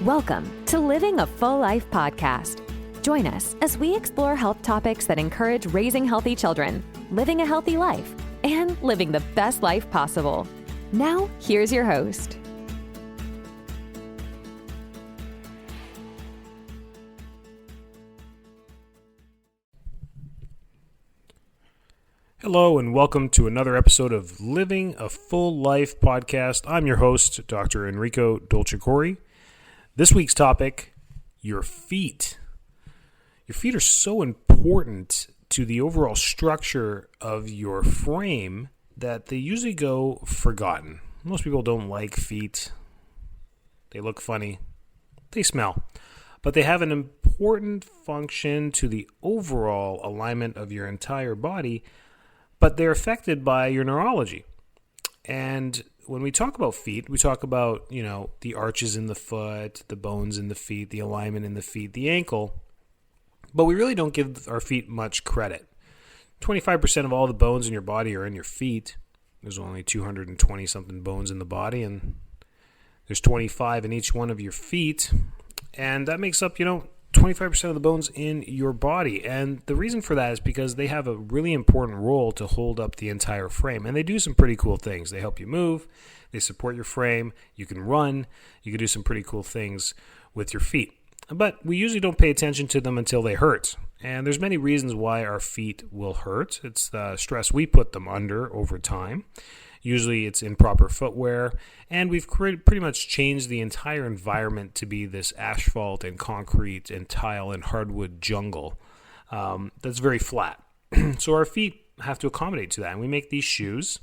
Welcome to Living a Full Life podcast. Join us as we explore health topics that encourage raising healthy children, living a healthy life, and living the best life possible. Now, here's your host. Hello and welcome to another episode of Living a Full Life podcast. I'm your host, Dr. Enrico Dolcecore. This week's topic, your feet. Your feet are so important to the overall structure of your frame that they usually go forgotten. Most people don't like feet. They look funny. They smell. But they have an important function to the overall alignment of your entire body, but they're affected by your neurology. And when we talk about feet, we talk about, the arches in the foot, the bones in the feet, the alignment in the feet, the ankle. But we really don't give our feet much credit. 25% of all the bones in your body are in your feet. There's only 220-something bones in the body, and there's 25 in each one of your feet. And that makes up, 25% of the bones in your body. And the reason for that is because they have a really important role to hold up the entire frame. And they do some pretty cool things. They help you move. They support your frame. You can run. You can do some pretty cool things with your feet. But we usually don't pay attention to them until they hurt. And there's many reasons why our feet will hurt. It's the stress we put them under over time. Usually it's improper footwear, and we've pretty much changed the entire environment to be this asphalt and concrete and tile and hardwood jungle that's very flat. So our feet have to accommodate to that, and we make these shoes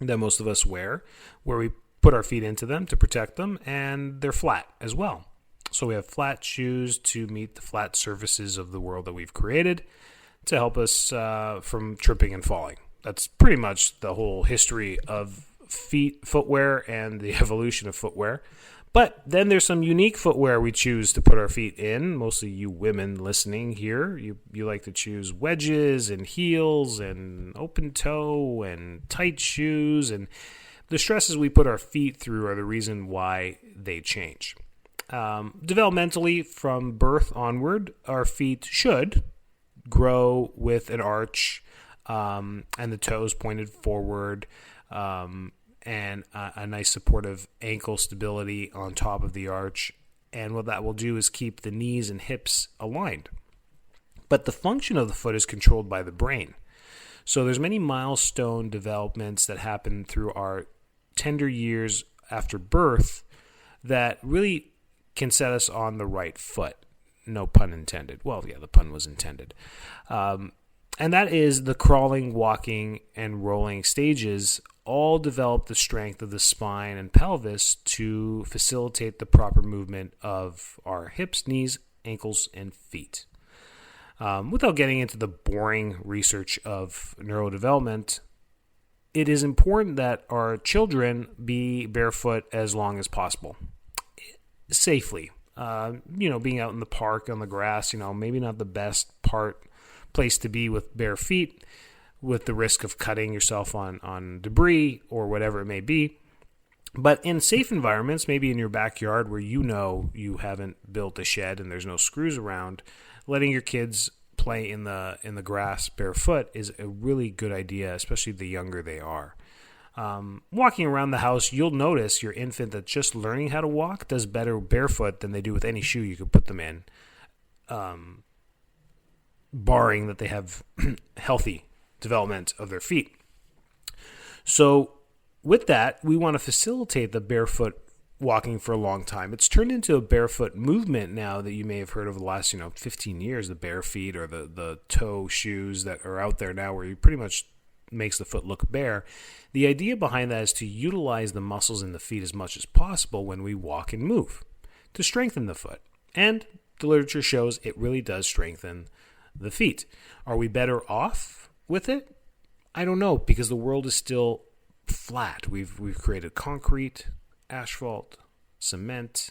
that most of us wear, where we put our feet into them to protect them, and they're flat as well. So we have flat shoes to meet the flat surfaces of the world that we've created to help us from tripping and falling. That's pretty much the whole history of footwear and the evolution of footwear. But then there's some unique footwear we choose to put our feet in. Mostly you women listening here, you like to choose wedges and heels and open toe and tight shoes. And the stresses we put our feet through are the reason why they change. Developmentally, from birth onward, our feet should grow with an arch, and the toes pointed forward, and a nice supportive ankle stability on top of the arch. And what that will do is keep the knees and hips aligned. But the function of the foot is controlled by the brain. So there's many milestone developments that happen through our tender years after birth that really can set us on the right foot. No pun intended. Well, yeah, the pun was intended. And that is the crawling, walking, and rolling stages all develop the strength of the spine and pelvis to facilitate the proper movement of our hips, knees, ankles, and feet. Without getting into the boring research of neurodevelopment, it is important that our children be barefoot as long as possible, safely. Being out in the park on the grass, maybe not the best place to be with bare feet, with the risk of cutting yourself on debris or whatever it may be. But in safe environments, maybe in your backyard where you haven't built a shed and there's no screws around, letting your kids play in the grass barefoot is a really good idea, especially the younger they are. Walking around the house, you'll notice your infant that's just learning how to walk does better barefoot than they do with any shoe you could put them in, barring that they have healthy development of their feet. So with that, we want to facilitate the barefoot walking for a long time. It's turned into a barefoot movement now that you may have heard over the last 15 years, the bare feet or the toe shoes that are out there now where you pretty much makes the foot look bare. The idea behind that is to utilize the muscles in the feet as much as possible when we walk and move to strengthen the foot. And the literature shows it really does strengthen the feet. Are we better off with it? I don't know, because the world is still flat. We've created concrete, asphalt, cement,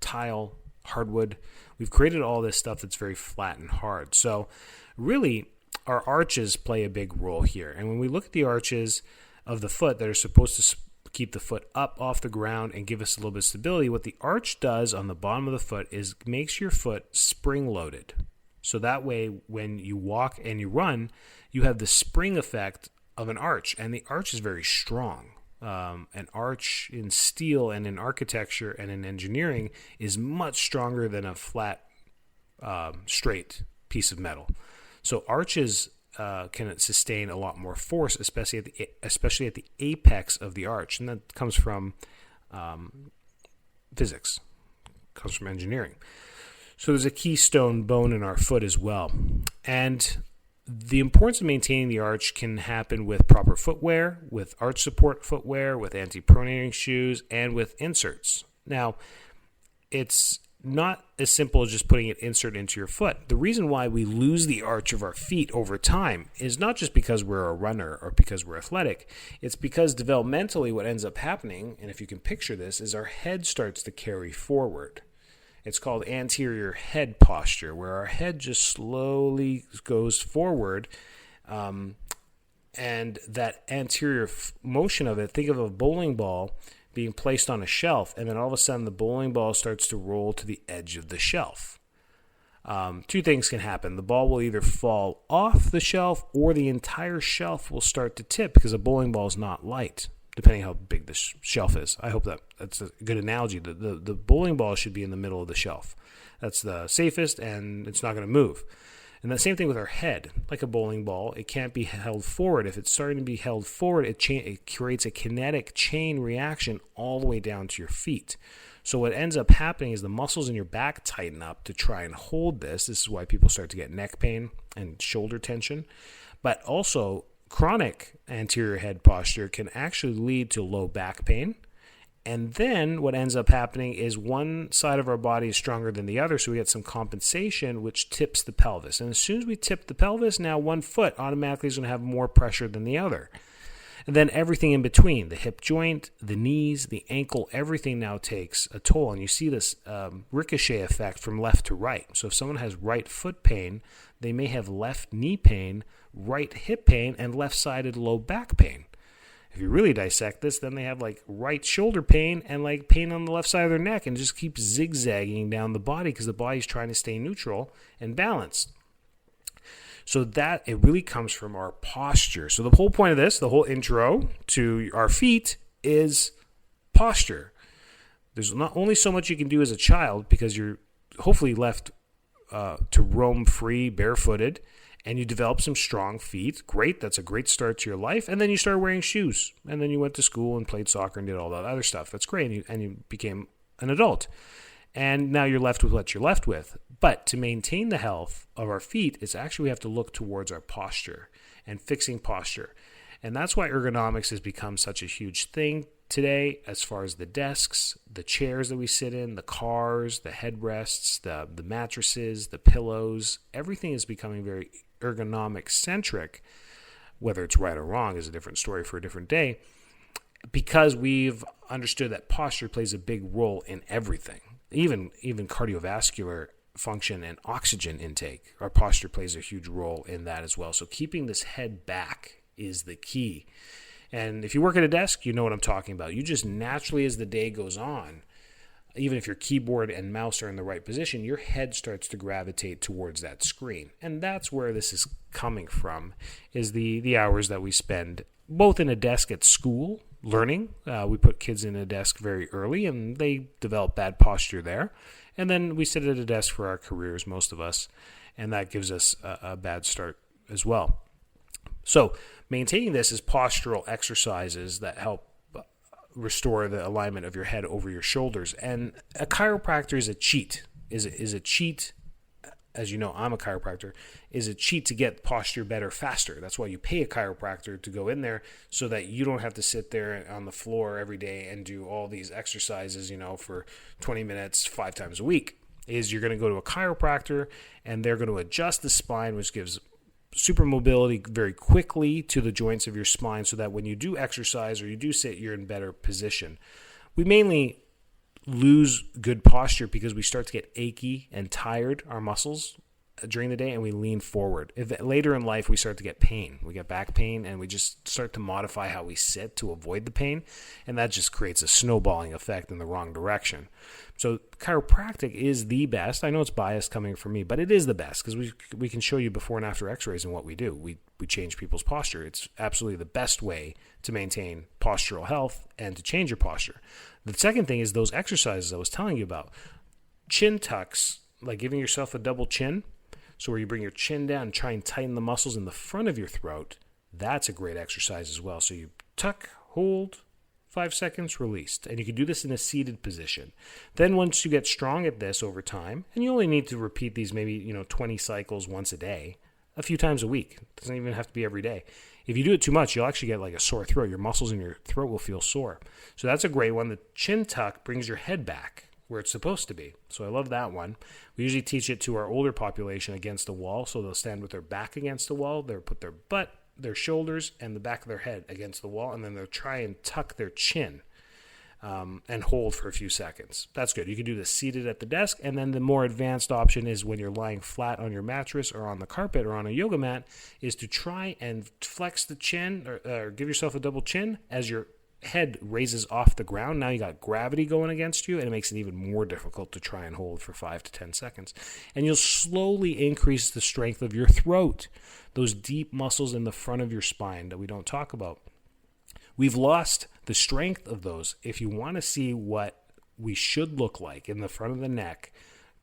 tile, hardwood. We've created all this stuff that's very flat and hard. So really, our arches play a big role here. And when we look at the arches of the foot that are supposed to keep the foot up off the ground and give us a little bit of stability. What the arch does on the bottom of the foot is makes your foot spring-loaded. So that way, when you walk and you run, you have the spring effect of an arch, and the arch is very strong. An arch in steel and in architecture and in engineering is much stronger than a flat, straight piece of metal. So arches can sustain a lot more force, especially at the apex of the arch, and that comes from physics, comes from engineering. So there's a keystone bone in our foot as well, and the importance of maintaining the arch can happen with proper footwear, with arch support footwear, with anti-pronating shoes, and with inserts. Now, it's not as simple as just putting an insert into your foot. The reason why we lose the arch of our feet over time is not just because we're a runner or because we're athletic. It's because developmentally what ends up happening, and if you can picture this, is our head starts to carry forward. It's called anterior head posture, where our head just slowly goes forward, and that anterior motion of it, think of a bowling ball being placed on a shelf, and then all of a sudden the bowling ball starts to roll to the edge of the shelf. Two things can happen. The ball will either fall off the shelf, or the entire shelf will start to tip, because a bowling ball is not light, depending how big the shelf is. I hope that's a good analogy. The bowling ball should be in the middle of the shelf. That's the safest, and it's not going to move. And the same thing with our head. Like a bowling ball, it can't be held forward. If it's starting to be held forward, it creates a kinetic chain reaction all the way down to your feet. So what ends up happening is the muscles in your back tighten up to try and hold this. This is why people start to get neck pain and shoulder tension. But also, chronic anterior head posture can actually lead to low back pain. And then what ends up happening is one side of our body is stronger than the other, so we get some compensation, which tips the pelvis. And as soon as we tip the pelvis, now one foot automatically is going to have more pressure than the other. And then everything in between, the hip joint, the knees, the ankle, everything now takes a toll. And you see this ricochet effect from left to right. So if someone has right foot pain, they may have left knee pain, right hip pain, and left-sided low back pain. If you really dissect this, then they have like right shoulder pain and like pain on the left side of their neck, and just keeps zigzagging down the body because the body's trying to stay neutral and balanced. So that it really comes from our posture. So the whole point of this, the whole intro to our feet, is posture. There's not only so much you can do as a child, because you're hopefully left to roam free barefooted, and you develop some strong feet. Great, that's a great start to your life. And then you started wearing shoes, and then you went to school and played soccer and did all that other stuff. That's great, and you became an adult. And now you're left with what you're left with. But to maintain the health of our feet, it's actually we have to look towards our posture and fixing posture. And that's why ergonomics has become such a huge thing today, as far as the desks, the chairs that we sit in, the cars, the headrests, the mattresses, the pillows. Everything is becoming very ergonomic centric. Whether it's right or wrong is a different story for a different day, because we've understood that posture plays a big role in everything. Even cardiovascular function and oxygen intake, our posture plays a huge role in that as well. So keeping this head back is the key. And if you work at a desk, you know what I'm talking about. You just naturally, as the day goes on, even if your keyboard and mouse are in the right position, your head starts to gravitate towards that screen. And that's where this is coming from, is the hours that we spend both in a desk at school learning. We put kids in a desk very early, and they develop bad posture there. And then we sit at a desk for our careers, most of us, and that gives us a bad start as well. So maintaining this is postural exercises that help restore the alignment of your head over your shoulders. And a chiropractor is a cheat. Is a cheat, as you know, I'm a chiropractor, is a cheat to get posture better faster. That's why you pay a chiropractor to go in there, so that you don't have to sit there on the floor every day and do all these exercises, for 20 minutes, 5 times a week. Is you're going to go to a chiropractor, and they're going to adjust the spine, which gives super mobility very quickly to the joints of your spine, so that when you do exercise or you do sit, you're in better position. We mainly lose good posture because we start to get achy and tired, our muscles, during the day and we lean forward. If later in life we start to get pain, we get back pain, and we just start to modify how we sit to avoid the pain, and that just creates a snowballing effect in the wrong direction. So chiropractic is the best. I know it's biased coming from me, but it is the best because we can show you before and after x-rays and what we do. We change people's posture. It's absolutely the best way to maintain postural health and to change your posture. The second thing is those exercises I was telling you about. Chin tucks, like giving yourself a double chin, so where you bring your chin down and try and tighten the muscles in the front of your throat, that's a great exercise as well. So you tuck, hold, 5 seconds, released. And you can do this in a seated position. Then once you get strong at this over time, and you only need to repeat these maybe 20 cycles once a day, a few times a week. It doesn't even have to be every day. If you do it too much, you'll actually get like a sore throat. Your muscles in your throat will feel sore. So that's a great one. The chin tuck brings your head back where it's supposed to be. So I love that one. We usually teach it to our older population against the wall. So they'll stand with their back against the wall. They'll put their butt, their shoulders, and the back of their head against the wall. And then they'll try and tuck their chin and hold for a few seconds. That's good. You can do this seated at the desk. And then the more advanced option is when you're lying flat on your mattress or on the carpet or on a yoga mat, is to try and flex the chin or give yourself a double chin as your head raises off the ground. Now you got gravity going against you, and it makes it even more difficult to try and hold for 5 to 10 seconds. And you'll slowly increase the strength of your throat, those deep muscles in the front of your spine that we don't talk about. We've lost the strength of those. If you want to see what we should look like in the front of the neck,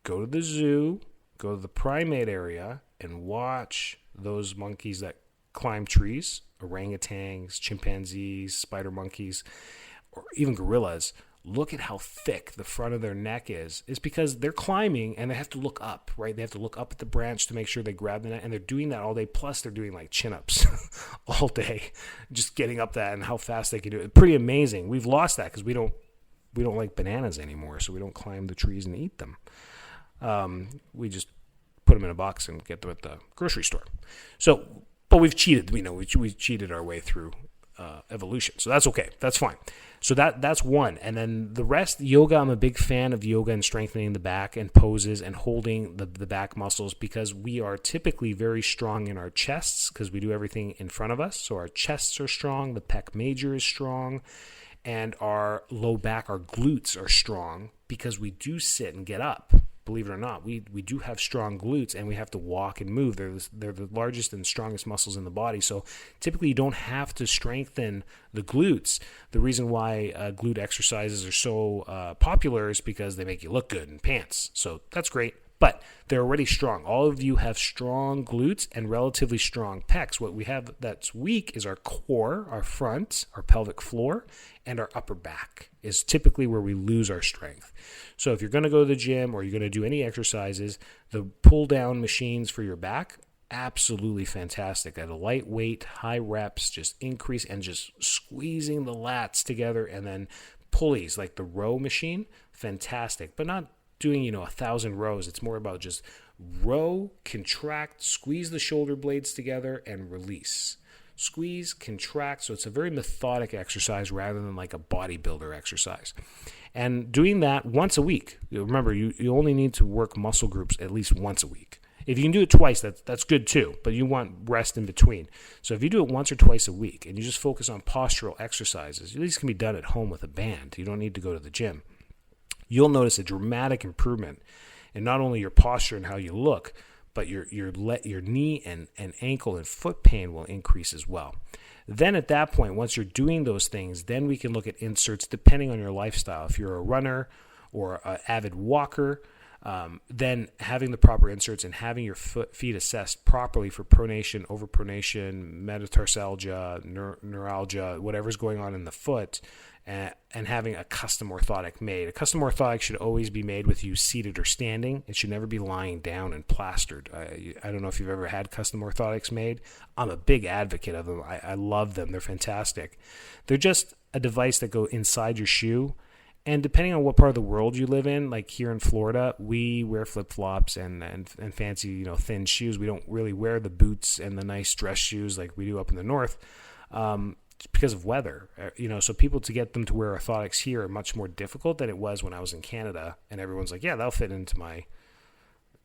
go to the zoo, go to the primate area, and watch those monkeys that climb trees, orangutans, chimpanzees, spider monkeys, or even gorillas. Look at how thick the front of their neck is. It's because they're climbing and they have to look up, right? They have to look up at the branch to make sure they grab the net, and they're doing that all day. Plus, they're doing like chin-ups all day, just getting up that and how fast they can do it. Pretty amazing. We've lost that because we don't like bananas anymore, so we don't climb the trees and eat them. We just put them in a box and get them at the grocery store. So, but we've cheated. We cheated our way through evolution. So that's okay. That's fine. So that's one. And then the rest, yoga, I'm a big fan of yoga and strengthening the back and poses and holding the back muscles, because we are typically very strong in our chests because we do everything in front of us. So our chests are strong, the pec major is strong, and our low back, our glutes are strong because we do sit and get up. Believe it or not, we do have strong glutes, and we have to walk and move. They're the largest and strongest muscles in the body. So typically you don't have to strengthen the glutes. The reason why glute exercises are so popular is because they make you look good in pants. So that's great. But they're already strong. All of you have strong glutes and relatively strong pecs. What we have that's weak is our core, our front, our pelvic floor, and our upper back is typically where we lose our strength. So if you're going to go to the gym or you're going to do any exercises, the pull-down machines for your back, absolutely fantastic. At a lightweight, high reps, just increase and just squeezing the lats together, and then pulleys like the row machine, fantastic. But not doing 1,000 rows. It's more about just row, contract, squeeze the shoulder blades together, and release. Squeeze, contract. So it's a very methodic exercise rather than like a bodybuilder exercise. And doing that once a week. Remember, you only need to work muscle groups at least once a week. If you can do it twice, that's good too, but you want rest in between. So if you do it once or twice a week and you just focus on postural exercises, these can be done at home with a band. You don't need to go to the gym. You'll notice a dramatic improvement in not only your posture and how you look, but your knee and ankle and foot pain will increase as well. Then at that point, once you're doing those things, then we can look at inserts depending on your lifestyle. If you're a runner or an avid walker, then having the proper inserts and having your feet assessed properly for pronation, overpronation, metatarsalgia, neuralgia, whatever's going on in the foot, and having a custom orthotic made. A custom orthotic should always be made with you seated or standing. It should never be lying down and plastered. I don't know if you've ever had custom orthotics made. I'm a big advocate of them. I love them. They're fantastic. They're just a device that go inside your shoe. And depending on what part of the world you live in, like here in Florida, we wear flip-flops and fancy, thin shoes. We don't really wear the boots and the nice dress shoes like we do up in the north. Because of weather, so people to get them to wear orthotics here are much more difficult than it was when I was in Canada, and everyone's like, yeah, that'll fit into my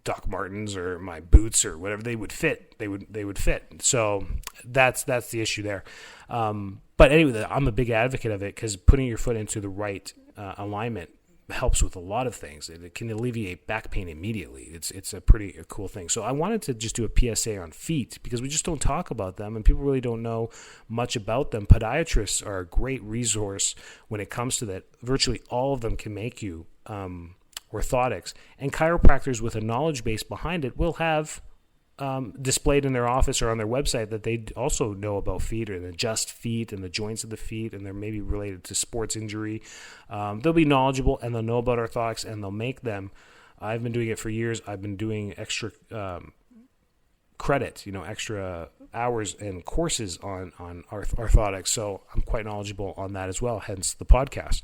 Doc Martens or my boots or whatever, they would fit. They would fit. So that's the issue there. But anyway, I'm a big advocate of it because putting your foot into the right alignment helps with a lot of things. It can alleviate back pain immediately. It's a pretty cool thing. So I wanted to just do a PSA on feet because we just don't talk about them and people really don't know much about them. Podiatrists are a great resource when it comes to that. Virtually all of them can make you orthotics, and chiropractors with a knowledge base behind it will have displayed in their office or on their website that they also know about feet and adjust feet and the joints of the feet, and they're maybe related to sports injury. They'll be knowledgeable and they'll know about orthotics and they'll make them. I've been doing it for years. I've been doing extra credit, extra hours and courses on orthotics. So I'm quite knowledgeable on that as well, hence the podcast.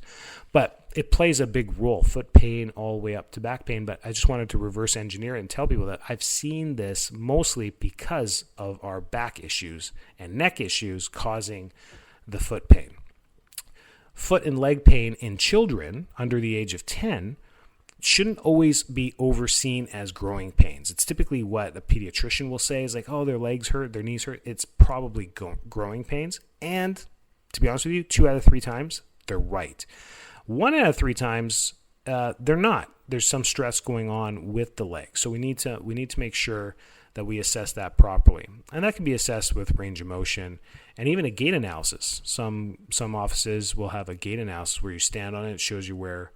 But it plays a big role, foot pain all the way up to back pain. But I just wanted to reverse engineer it and tell people that I've seen this mostly because of our back issues and neck issues causing the foot pain. Foot and leg pain in children under the age of 10 shouldn't always be overseen as growing pains. It's typically what a pediatrician will say is like, oh, their legs hurt, their knees hurt. It's probably growing pains. And to be honest with you, 2 out of 3 times, they're right. 1 out of 3 times, they're not. There's some stress going on with the leg. So we need to make sure that we assess that properly. And that can be assessed with range of motion and even a gait analysis. Some offices will have a gait analysis where you stand on it. It shows you where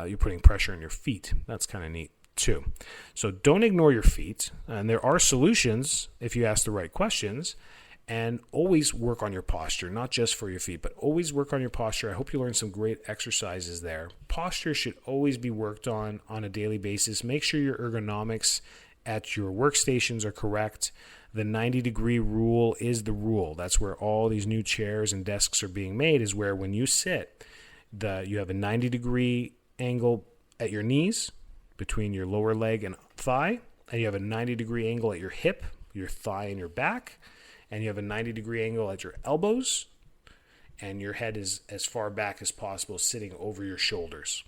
you're putting pressure on your feet. That's kind of neat too. So don't ignore your feet. And there are solutions if you ask the right questions. And always work on your posture, not just for your feet, but always work on your posture. I hope you learned some great exercises there. Posture should always be worked on a daily basis. Make sure your ergonomics at your workstations are correct. The 90-degree rule is the rule. That's where all these new chairs and desks are being made, is where when you sit, you have a 90-degree angle at your knees between your lower leg and thigh, and you have a 90-degree angle at your hip, your thigh, and your back, and you have a 90-degree angle at your elbows, and your head is as far back as possible, sitting over your shoulders.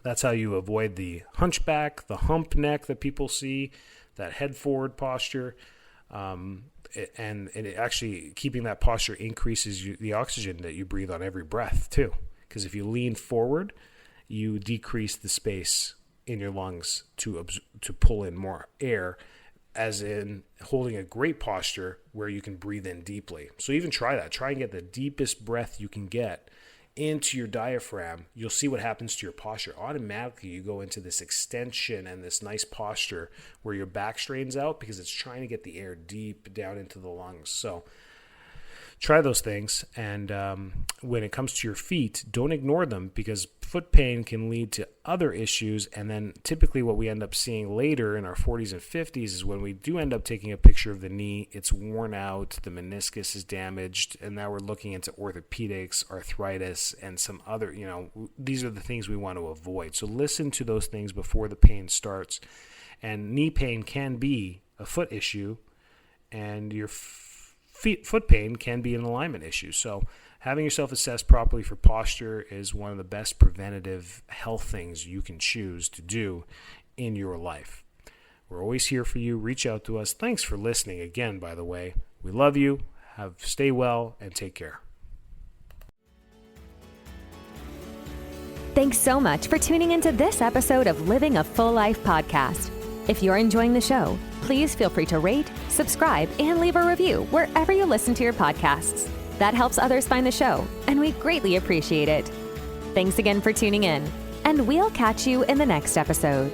That's how you avoid the hunchback, the hump neck that people see, that head forward posture, and it actually, keeping that posture increases the oxygen that you breathe on every breath too, because if you lean forward, you decrease the space in your lungs to pull in more air, as in holding a great posture where you can breathe in deeply. So even try that. Try and get the deepest breath you can get into your diaphragm. You'll see what happens to your posture. Automatically, you go into this extension and this nice posture where your back straightens out because it's trying to get the air deep down into the lungs. So try those things, and when it comes to your feet, don't ignore them, because foot pain can lead to other issues, and then typically what we end up seeing later in our 40s and 50s is when we do end up taking a picture of the knee, it's worn out, the meniscus is damaged, and now we're looking into orthopedics, arthritis, and some other, these are the things we want to avoid. So listen to those things before the pain starts. And knee pain can be a foot issue, and your foot pain can be an alignment issue. So having yourself assessed properly for posture is one of the best preventative health things you can choose to do in your life. We're always here for you. Reach out to us. Thanks for listening again, by the way. We love you. Stay well and take care. Thanks so much for tuning into this episode of Living a Full Life podcast. If you're enjoying the show, please feel free to rate, subscribe, and leave a review wherever you listen to your podcasts. That helps others find the show, and we greatly appreciate it. Thanks again for tuning in, and we'll catch you in the next episode.